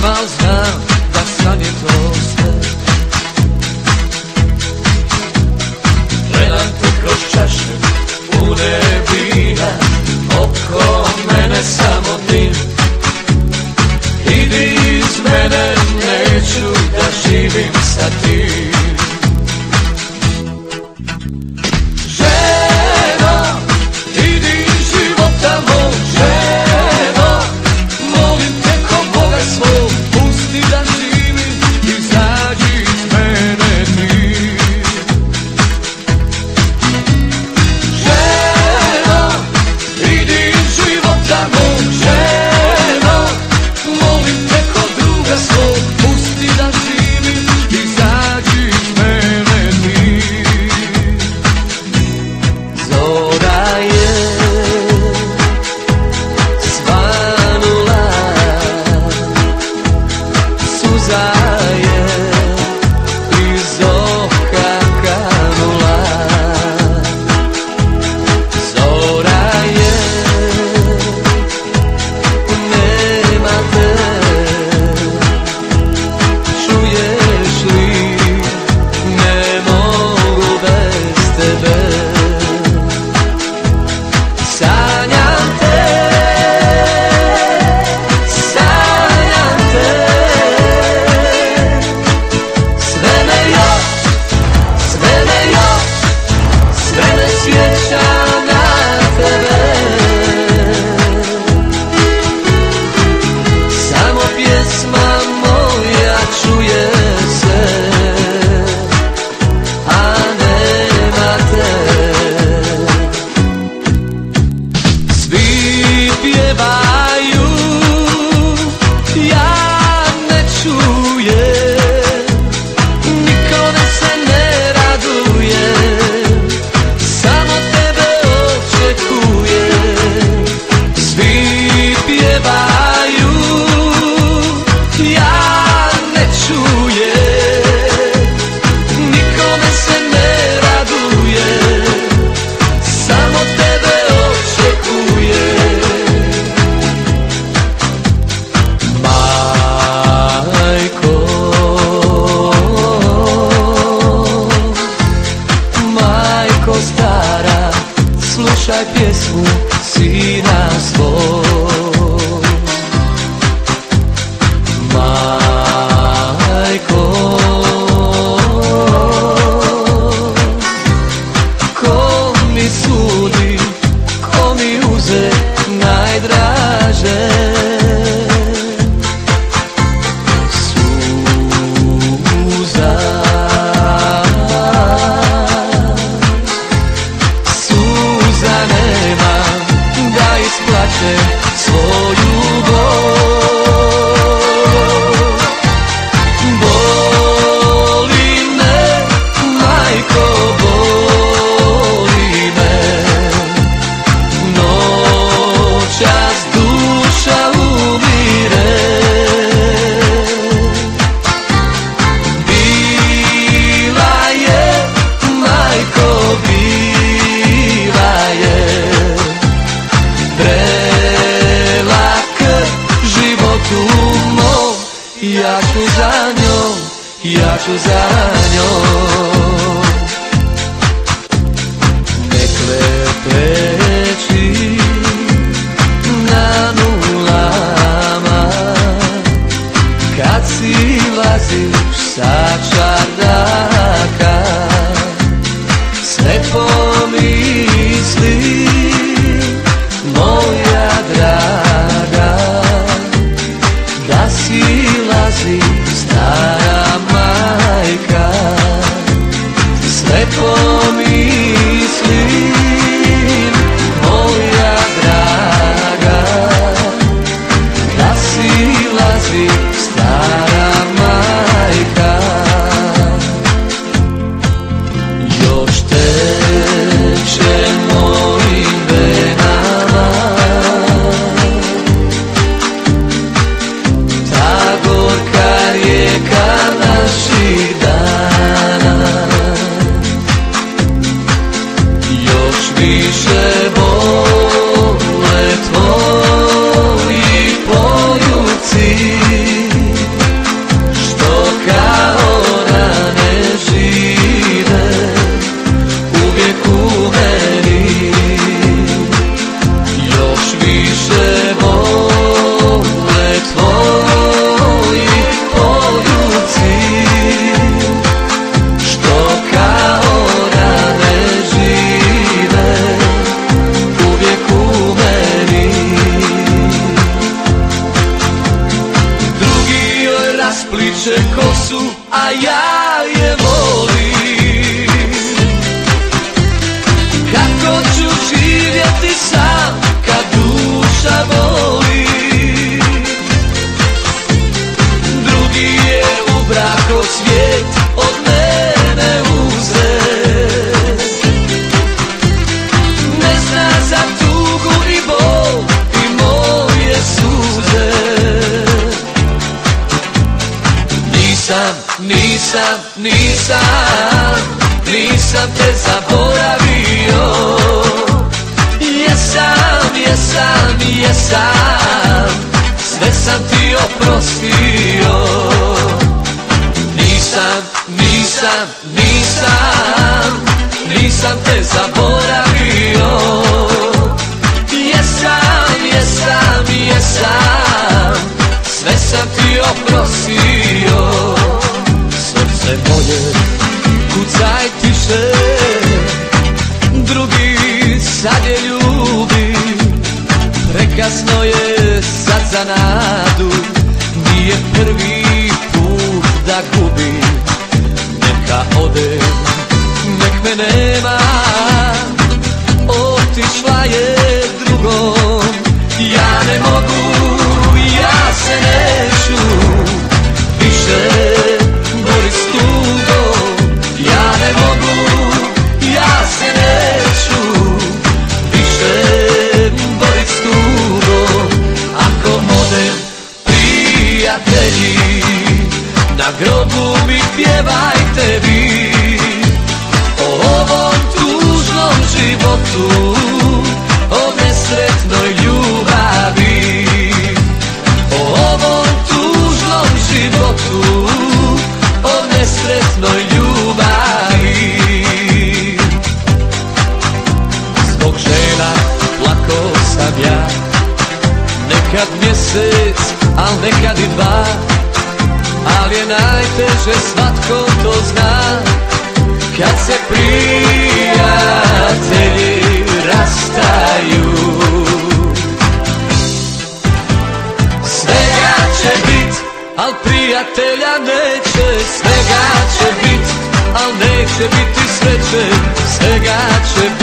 al znam da san je to sve. Gledam te kroz čaše pune vina, oko mene samo dim. Idi iz mene, neću da živim sa tim. Slušaj pjesmu sina svoj, majko, ko mi sudi, ko mi uze najdraže. Svoju bol, boli me, majko, boli me, noćas duša umire. Bila je, majko, bila je ja ću za njom, ja ću za njom. Ne klepeći na nulama, kad silaziš sa čardaka, sve pomisli, moja draga, da silazi stara majka, sve pomislim, moja draga, da silazi stara majka. a ja je volim. Kako ću živjeti sam kad duša boli? Drugi je ubrako svijet od mene uzet. Ne zna za tugu i bol i moje suze. Nisam te zaboravio. Jesam, sve sam ti oprostio. Nisam te zaboravio. Jesam, sve sam ti oprostio. Srce moje, kucaj tiše, drugi sad je ljubi. Prekasno je sad za nadu, nije prvi put da gubim. Neka ode, nek me nema, otišla je drugom. Ja ne mogu, ja se neću više borit s tugom. Ja ne mogu, ja se neću više borit s tugom. Ako odem, prijatelji, na grobu mi pjevajte vi o ovom tužnom životu, o nesretnoj ljubavi. O ovom tužnom životu, o nesretnoj ljubavi. Zbog žena plako sam ja, nekad mjesec, al nekad i dva. Al je najteže, svatko to zna, kad se prijatelji rastaju. Svega će bit, al prijatelja neće. Svega će bit, al neće biti sreće. Svega će bit,